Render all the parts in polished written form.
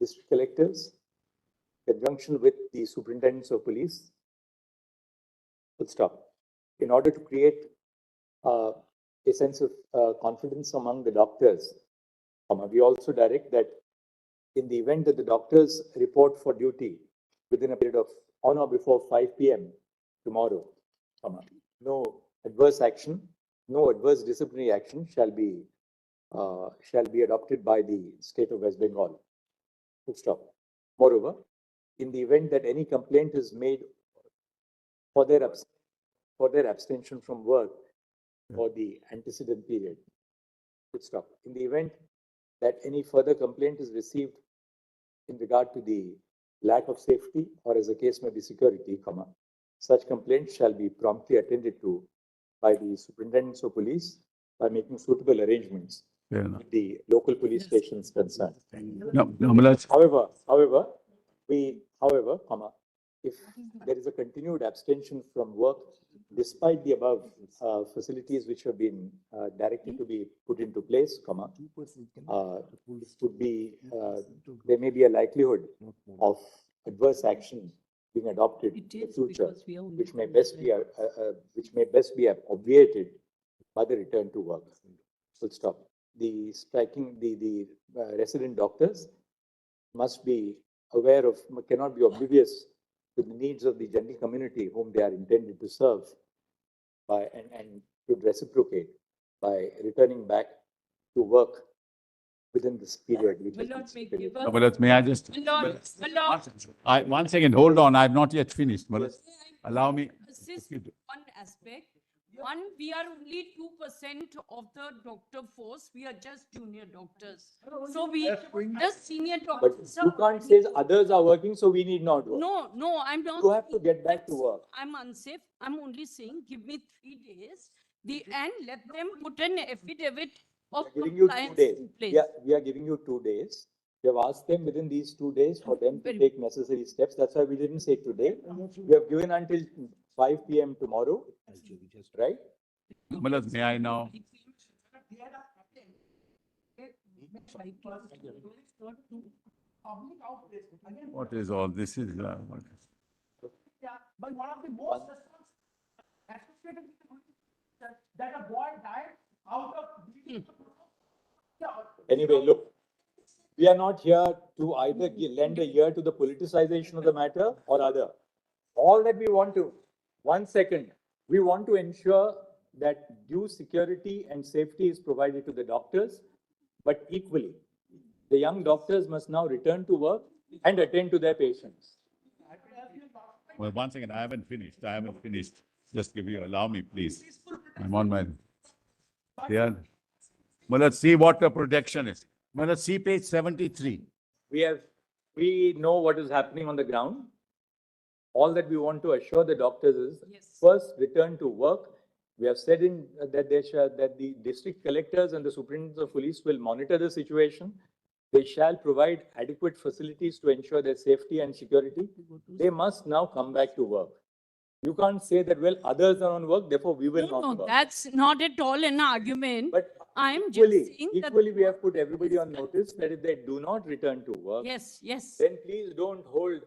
district collectors, in conjunction with the superintendents of police, full stop, in order to create a sense of confidence among the doctors. We also direct that in the event that the doctors report for duty within a period of on or before 5 p.m. tomorrow, no adverse action, no adverse disciplinary action shall be adopted by the state of West Bengal. Full stop. Moreover, in the event that any complaint is made for their abstention from work for the antecedent period, full stop. In the event that any further complaint is received in regard to the lack of safety or as the case may be security, such complaints shall be promptly attended to by the superintendents of police by making suitable arrangements with the local police stations concerned. However, if there is a continued abstention from work, despite the above facilities which have been directed to be put into place, there may be a likelihood of adverse action being adopted in the future, which may best be obviated by the return to work. Full stop. The resident doctors must be aware of, cannot be oblivious to the needs of the general community whom they are intended to serve and should reciprocate by returning back to work within this period. May I just... One second, hold on, I have not yet finished. Allow me... One aspect. One, we are only 2% of the doctor force. We are just junior doctors. So we just senior doctors. But you can't say others are working, so we need not work. No, I'm not. You have to get back to work. I'm unsafe. I'm only saying, give me 3 days. And let them put an affidavit of compliance in place. Yeah, we are giving you 2 days. We have asked them within these 2 days for them to take necessary steps. That's why we didn't say today. We have given until 5 p.m. tomorrow, right? May I now? What is all this? Is but one of the most associated that a boy died out of. Anyway, look, we are not here to either lend a ear to the politicization of the matter or other. All that we want to, we want to ensure that due security and safety is provided to the doctors, but equally, the young doctors must now return to work and attend to their patients. Well, one second, I haven't finished. Just allow me, please. I'm on my... Yeah. Well, let's see what the protection is. Well, let's see page 73. We know what is happening on the ground. All that we want to assure the doctors is first return to work. We have said that the district collectors and the superintendents of police will monitor the situation. They shall provide adequate facilities to ensure their safety and security. They must now come back to work. You can't say that, well, others are on work, therefore we will not work. No, that's not at all an argument. But I'm just saying equally, we have put everybody on notice that if they do not return to work, then please don't hold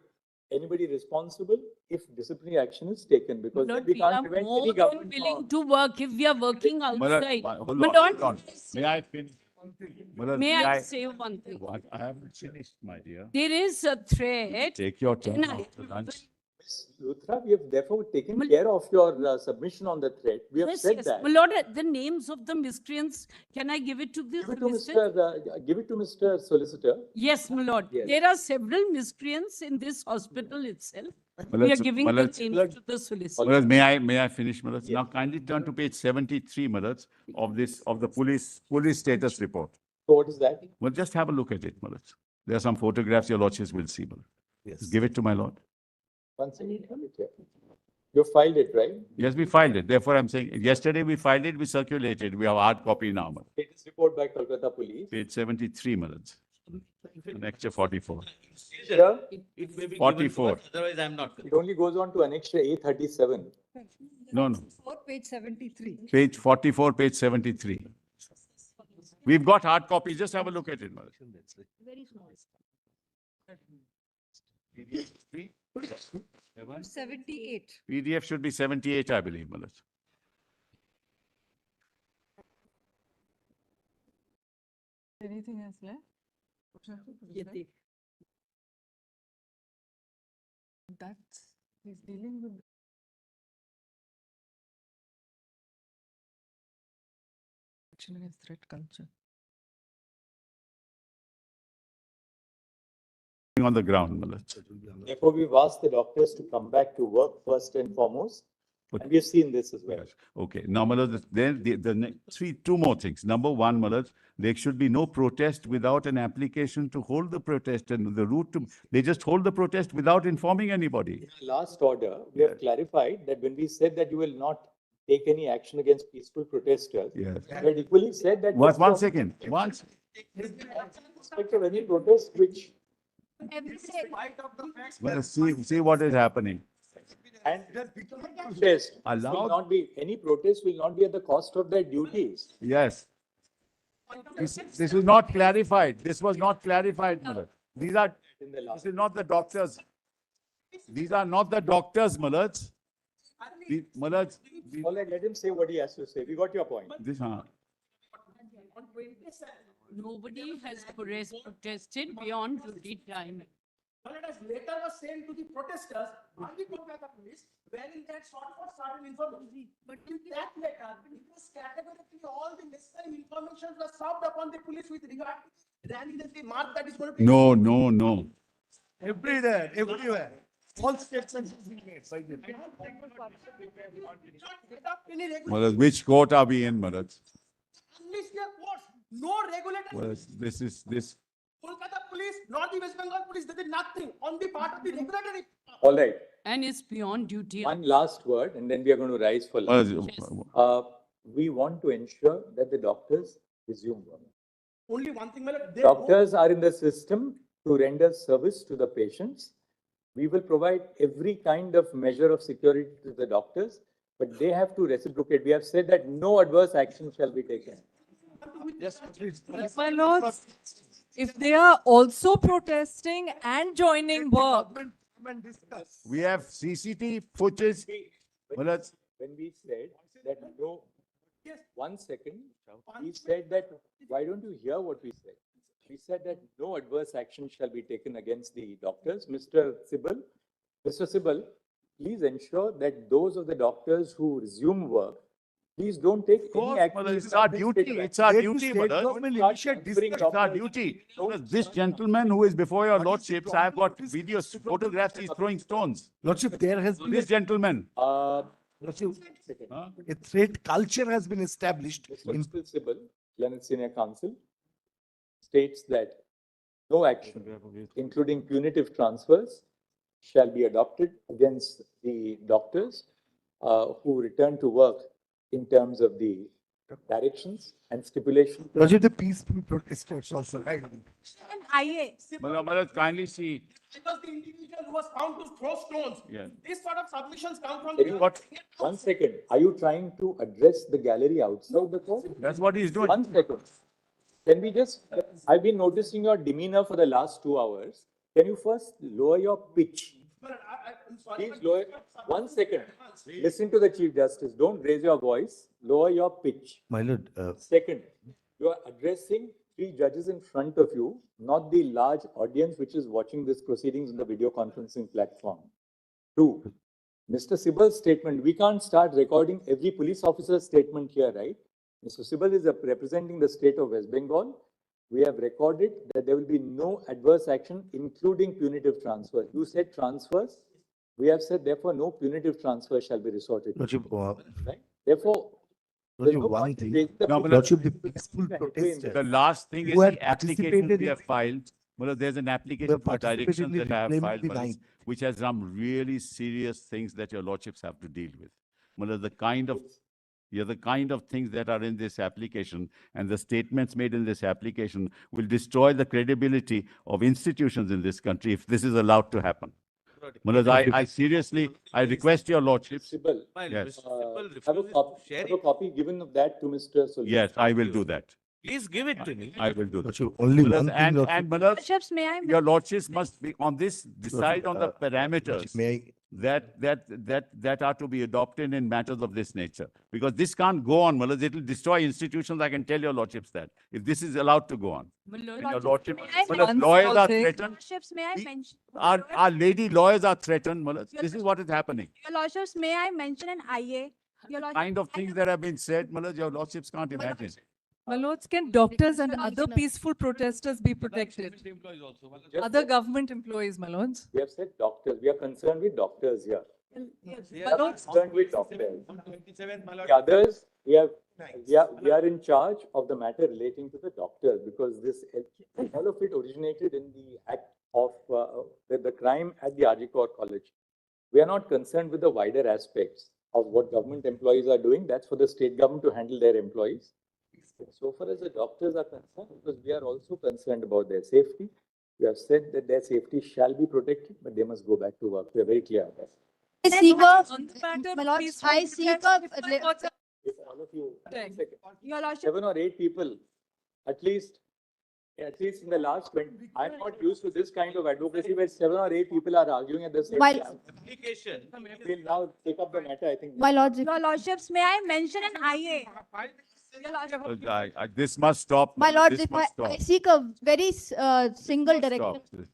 anybody responsible if disciplinary action is taken, because we can't prevent any government. We are more than willing to work if we are working outside. Hold on. May I finish? May I say one thing? I haven't finished, my dear. There is a threat. Take your turn after lunch. Luthra, we have therefore taken care of your submission on the threat. We have said that. My lord, the names of the miscreants, can I give it to the solicitor? Give it to Mr. Solicitor. Yes, my lord. Yes. There are several miscreants in this hospital itself. We are giving the names to the solicitor. May I finish, Malad? Now kindly turn to page 73, Malad, of the police status report. So what is that? Well, just have a look at it, Malad. There are some photographs your lordships will see, Malad. Yes. Give it to my lord. One second. You filed it, right? Yes, we filed it. Therefore, I'm saying yesterday we filed it, we circulated. We have hard copy now. Status report by Kolkata Police. Page 73, Malad. Annexure 44. Sure. It may be 44. Otherwise, I'm not. It only goes on to Annexure A37. No. Page 73. Page 44, page 73. We've got hard copies. Just have a look at it, Malad. Very small. 78. PDF should be 78, I believe, Malaj. Anything else left? That's, he's dealing with. Action against threat culture. On the ground, Malaj. Therefore, we've asked the doctors to come back to work first and foremost. And we've seen this as well. Yes. Okay. Now, Malaj, then two more things. Number one, Malaj, there should be no protest without an application to hold the protest, and the route to, they just hold the protest without informing anybody. In our last order, we have clarified that when we said that you will not take any action against peaceful protesters, Yes. we had equally said that. One second. Once. Respect of any protest which, Well, see what is happening. and protest will Allowed- not be, any protest will not be at the cost of their duties. Yes. This is not clarified. This was not clarified, Malaj. These are, In the last, this is not the doctors. These are not the doctors, Malaj. Malaj, all right, let him say what he has to say. We got your point. this, Nobody has protested beyond duty time. Whereas later was sent to the protesters on the Kolkata police, wherein they had sought for certain information. But in that letter, it was categorically all the necessary information was served upon the police with regard to the rally that they marked that is going to be. no. Everywhere. All states and Malaj, which court are we in, Malaj? Unleash their courts, no regulatory. Well, this. Kolkata police, nor the West Bengal police, they did nothing on the part of the regulatory. All right, And it's beyond duty. one last word, and then we are going to rise for lunch. We want to ensure that the doctors resume work. Only one thing, my lord, they Doctors are in the system to render service to the patients. We will provide every kind of measure of security to the doctors, but they have to reciprocate. We have said that no adverse action shall be taken. My lords, if they are also protesting and joining work, We have CCTV footage. Malaj, When we said that no, one second, we said that, why don't you hear what we said? We said that no adverse action shall be taken against the doctors. Mr. Sibal, please ensure that those of the doctors who resume work, please don't take any action. Malaj, it's our duty. It's our duty, Malaj. It's our duty. This gentleman who is before your lordships, I have got videos, photographs, he's throwing stones. Lordship, there has been This gentleman. Lordship, a threat culture has been established in Mr. Sibal, Leonard Senior Counsel, states that no action, including punitive transfers, shall be adopted against the doctors who return to work in terms of the directions and stipulations. Lordship, the peaceful protesters also, right? Malaj, kindly see. Because the individual who was found to throw stones. Yeah. These sort of submissions come from. Can you- One second, are you trying to address the gallery outside the court? That's what he's doing. 1 second. Can we just, I've been noticing your demeanor for the last 2 hours. Can you first lower your pitch? I'm sorry. Please lower, 1 second. Listen to the Chief Justice. Don't raise your voice. Lower your pitch. My lord, Second, you are addressing 3 judges in front of you, not the large audience which is watching this proceedings on the video conferencing platform. 2, Mr. Sibal's statement, we can't start recording every police officer's statement here, right? Mr. Sibal is representing the state of West Bengal. We have recorded that there will be no adverse action, including punitive transfer. You said transfers. We have said, therefore, no punitive transfer shall be resorted to, Lordship, right? Therefore, there's Lordship, no one point in thing, raising the No, pitch. but Lordship, the peaceful The protesters last thing is Who had the application participated we in- have filed. Well, there's an application for participated directions in that I have reclaiming filed, the Malaj, line. which has some really serious things that your lordships have to deal with. Malaj, the kind of things that are in this application and the statements made in this application will destroy the credibility of institutions in this country if this is allowed to happen. Malaj, I seriously, I request your lordships. Sibal, Yes, have a copy given of that to Mr. Sultan. yes, I will do that. Please give it to me. I will do that. Only Malad, one thing. and Malad, Lordships, may I? your lordships must be on this, decide on the parameters May I? that are to be adopted in matters of this nature. Because this can't go on, Malad. It will destroy institutions. I can tell your lordships that, if this is allowed to go on. And your lordship, May I Malad, mention lawyers are something? threatened. Lordships, may I The- mention? Our lady lawyers are threatened, Malad. This is what is happening. Your Lordships, may I mention an IA? Your Lordship, Kind of things that have been said, Malad, your lordships can't imagine. My lords, can doctors and other peaceful protesters be protected? Just Other that government employees, my lords? we have said doctors, we are concerned with doctors here. We My are lords, concerned with doctors. The others, we are in charge of the matter relating to the doctors, because this, all of it originated in the act of, the crime at the RG Kor College. We are not concerned with the wider aspects of what government employees are doing. That's for the state government to handle their employees. So far as the doctors are concerned, because we are also concerned about their safety. We have said that their safety shall be protected, but they must go back to work. We are very clear on that. I seek a, on the matter of my lords, peaceful I seek a, protest, my lords, If all of you, Thank- your Lordship, 7 or 8 people, at least in the last 20, I'm not used to this kind of advocacy where 7 or 8 people are arguing at the same My- time. Application. We'll now take up the matter, I think. my lords, if- your Lordships, may I mention an IA? Your Lordship, This must stop. my lords, This if must I stop. seek a very single direction.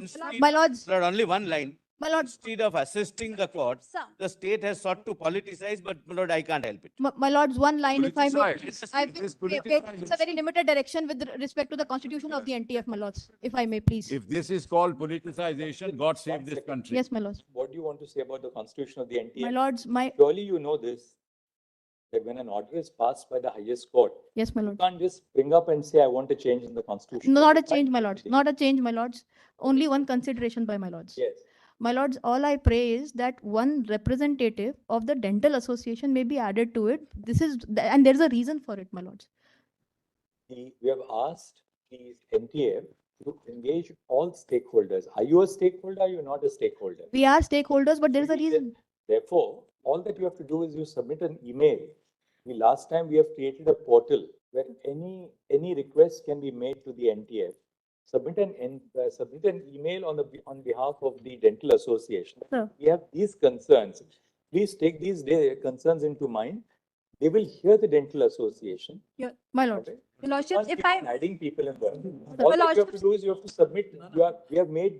Stop. My lords, Lord, only one line. my lords, Instead of assisting the courts, Sir. the state has sought to politicize, but Lord, I can't help it. my lords, one line, if I may. Politicize. I It is it's a very limited direction with respect to the constitution of the NTF, my lords, if I may, please. If this is called politicization, God save this country. Yes, my lords. What do you want to say about the constitution of the NTA? My lords, Surely you know this, that when an order is passed by the highest court, yes, my you lords. can't just bring up and say, I want a change in the constitution. Not a change, my lords, not a change, my lords. Only one consideration by my lords. Yes. My lords, all I pray is that one representative of the dental association may be added to it. And there's a reason for it, my lords. We have asked the NTF to engage all stakeholders. Are you a stakeholder? Are you not a stakeholder? We are stakeholders, but there's a reason. Therefore, all that you have to do is you submit an email. The last time we have created a portal where any request can be made to the NTF. Submit an email on behalf of the dental association. Sir. We have these concerns. Please take these concerns into mind. They will hear the dental association. My lords. Okay? your Lordships, Keep if I, on adding people in there. Your All that you have to Lordships- do is you have to submit, we have laid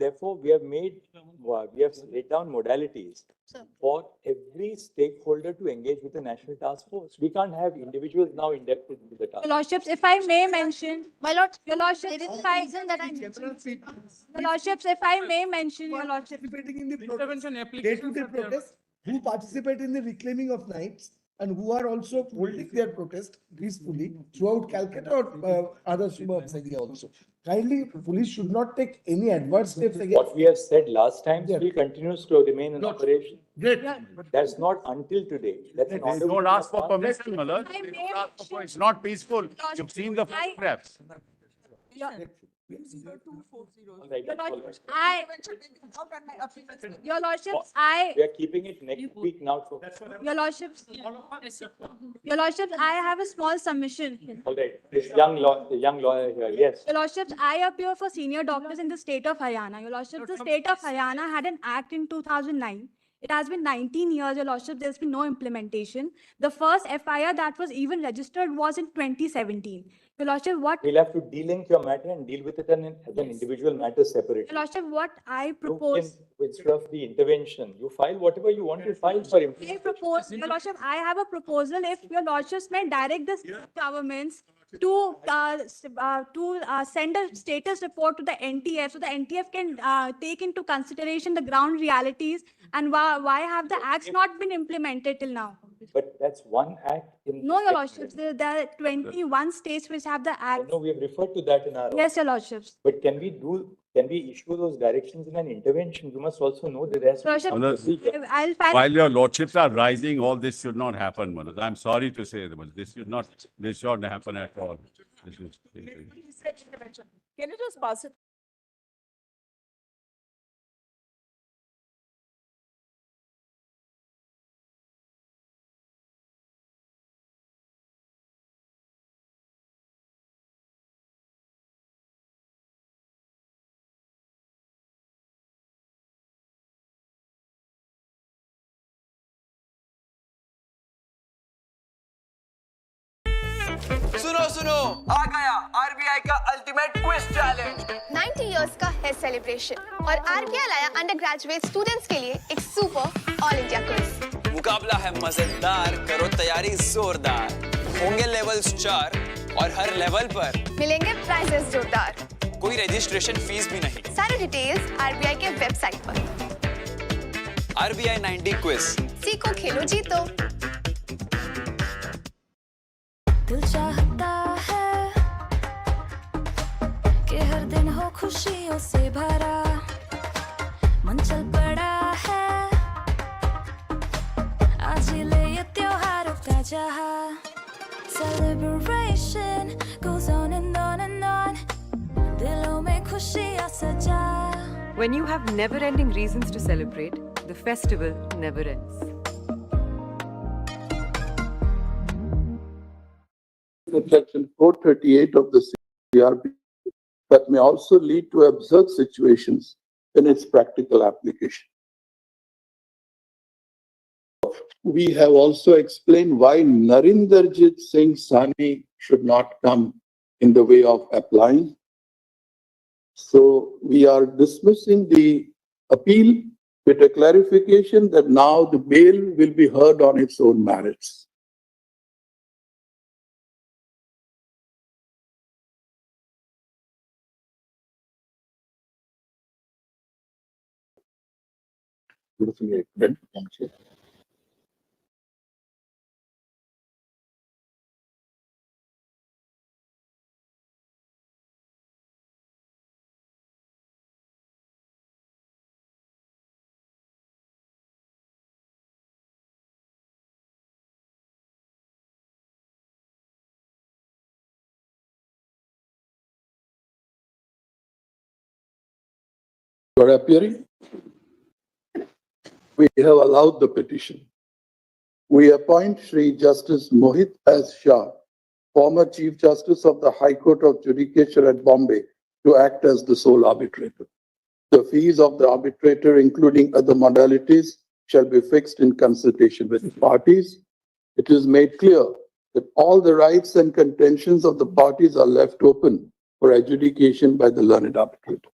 down modalities Sir. for every stakeholder to engage with the national task force. We can't have individuals now indebted into the task. your Lordships, if I may mention, My lords, your Lordships, there is if a I, reason that I'm. your Lordships, if I may mention, your Lordship, Participating in the protest, day-to-day protest, who participate in the reclaiming of nights and who are also holding their protest peacefully throughout Calcutta or other suburbs area also. Kindly, police should not take any adverse steps against. What we have said last time Yeah. still continues to remain in operation. Great. That's not until today. That's an They order. don't which ask for was passed. permission, Malad. I They may don't ask for- mention- It's not peaceful. You've seen the I- photographs. All right, your that's all Lordships, right. your Lordships, I, We are keeping it next week now. your Lordships, your Lordships, I have a small submission. All right, this young lawyer here, yes. Your Lordships, I appear for senior doctors in the state of Haryana. Your Lordships, the state of Haryana had an act in 2009. It has been 19 years, Your Lordship, there's been no implementation. The first FIR that was even registered was in 2017. Your Lordship, We'll have to delink your matter and deal with it as an individual matter separately. Your Lordship, what I You propose, can, instead of the intervention, you file whatever you want to file for I implementation. propose, Your Lordship, I have a proposal if Your Lordships may direct the state governments to send a status report to the NTF so the NTF can take into consideration the ground realities and why have the acts not been implemented till now? But that's one act in. No, Your Lordships, there are 21 states which have the act. No, we have referred to that in our. Yes, Your Lordships. But can we issue those directions in an intervention? You must also know that there's. Your Lordship, Malad, I'll find. While your lordships are rising, all this should not happen, Malad. I'm sorry to say, but this should not happen at all. This is- can you just pass it? सुनो सुनो आ गया RBI का ultimate quiz challenge 90 years का है celebration और RBI लाया under graduate students के लिए एक सुपर ऑल इंडिया क्विज। मुकाबला है मजेदार, करो तैयारी जोरदार। होंगे लेवल्स 4 और हर लेवल पर मिलेंगे प्राइजेस जोरदार। कोई रजिस्ट्रेशन फीस भी नहीं। सारी डिटेल्स आरबीआई के वेबसाइट पर। आरबीआई 90 क्विज, सीखो खेलो जीतो। दिल चाहता है कि हर दिन हो खुशियों से भरा, मन चल पड़ा है आज ले ये त्योहारों का जहां। Celebration goes on and on and on, दिलों में खुशियां सजा। When you have never-ending reasons to celebrate, the festival never ends. Section 438 of the CRP, but may also lead to absurd situations in its practical application. We have also explained why Narinderjit Singh Sahni should not come in the way of applying. So we are dismissing the appeal with a clarification that now the bail will be heard on its own merits. Beautifully explained. Thank you. You are appearing? We have allowed the petition. We appoint Shri Justice Mohit S. Shah, former Chief Justice of the High Court of Judicature at Bombay, to act as the sole arbitrator. The fees of the arbitrator, including other modalities, shall be fixed in consultation with the parties. It is made clear that all the rights and contentions of the parties are left open for adjudication by the learned arbitrator.